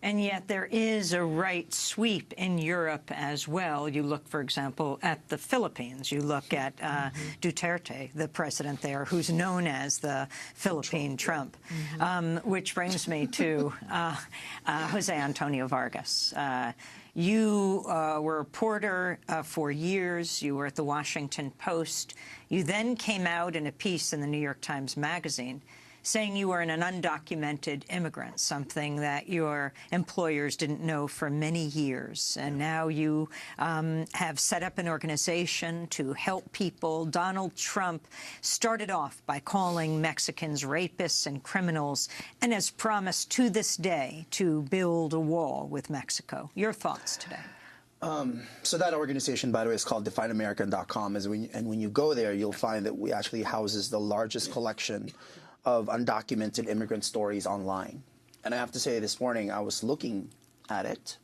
And yet there is a right sweep in Europe as well. You look, for example, at the Philippines. You look at Duterte, the president there, who's known as the Philippine Trump, which brings me to Jose Antonio Vargas. You were a reporter for years. You were at the Washington Post. You then came out in a piece in the New York Times Magazine saying you were an undocumented immigrant, something that your employers didn't know for many years. And now you have set up an organization to help people. Donald Trump started off by calling Mexicans rapists and criminals and has promised to this day to build a wall with Mexico. Your thoughts today? So that organization, by the way, is called DefineAmerican.com. And when you go there, you'll find that we actually houses the largest collection of undocumented immigrant stories online. And I have to say, this morning I was looking at it,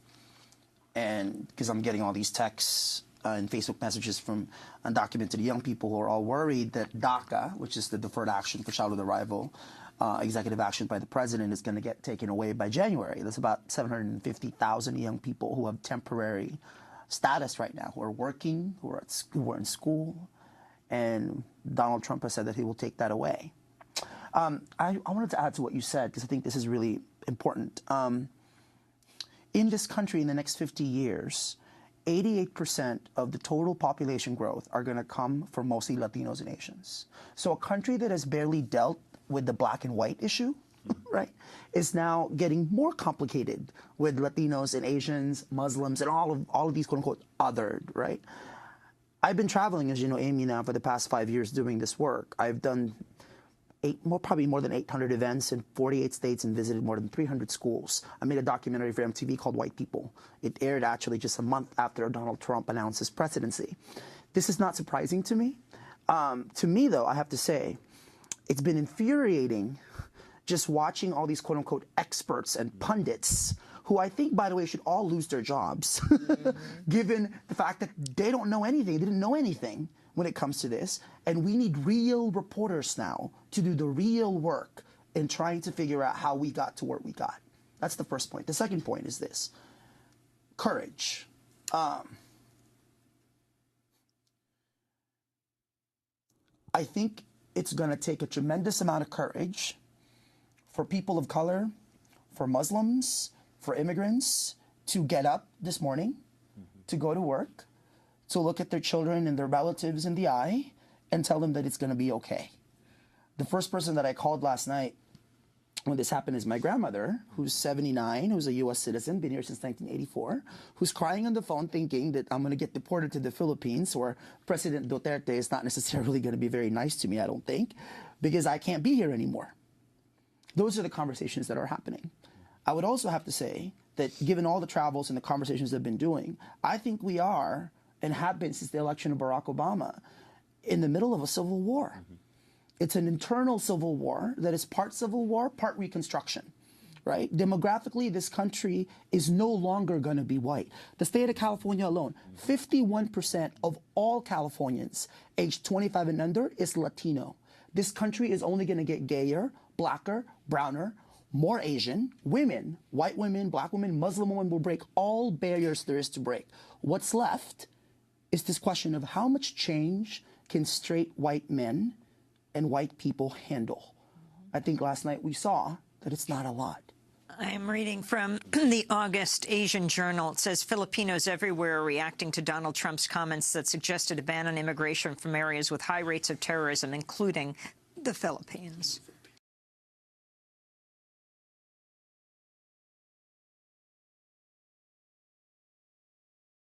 and because I'm getting all these texts and Facebook messages from undocumented young people who are all worried that DACA, which is the Deferred Action for Childhood Arrival, executive action by the president, is going to get taken away by January. There's about 750,000 young people who have temporary status right now, who are working, who are in school, and Donald Trump has said that he will take that away. I wanted to add to what you said, because I think this is really important. In this country, in the next 50 years, 88% of the total population growth are going to come from mostly Latinos and Asians. So a country that has barely dealt with the black and white issue, right, is now getting more complicated with Latinos and Asians, Muslims, and all of these quote-unquote othered, right? I've been traveling, as you know, Amy, now for the past 5 years doing this work. I've done probably more than 800 events in 48 states and visited more than 300 schools. I made a documentary for MTV called White People. It aired actually just a month after Donald Trump announced his presidency. This is not surprising to me. To me, though, I have to say, it's been infuriating just watching all these quote-unquote experts and pundits, who I think, by the way, should all lose their jobs, given the fact that they don't know anything, they didn't know anything when it comes to this. And we need real reporters now to do the real work in trying to figure out how we got to where we got. That's the first point. The second point is this: courage. I think it's going to take a tremendous amount of courage for people of color, for Muslims, for immigrants to get up this morning, to go to work, to look at their children and their relatives in the eye and tell them that it's going to be okay. The first person that I called last night when this happened is my grandmother, who's 79, who's a U.S. citizen, been here since 1984, who's crying on the phone thinking that I'm going to get deported to the Philippines, where President Duterte is not necessarily going to be very nice to me, I don't think, because I can't be here anymore. Those are the conversations that are happening. I would also have to say that given all the travels and the conversations I've been doing, I think we are, and have been since the election of Barack Obama, in the middle of a civil war. It's an internal civil war that is part civil war, part reconstruction, right? Demographically, this country is no longer going to be white. The state of California alone, 51% of all Californians aged 25 and under is Latino. This country is only going to get gayer, blacker, browner, more Asian. Women, white women, black women, Muslim women will break all barriers there is to break. What's left is this question of how much change can straight white men and white people handle. I think last night we saw that it's not a lot. I'm reading from the August Asian Journal. It says Filipinos everywhere are reacting to Donald Trump's comments that suggested a ban on immigration from areas with high rates of terrorism, including the Philippines.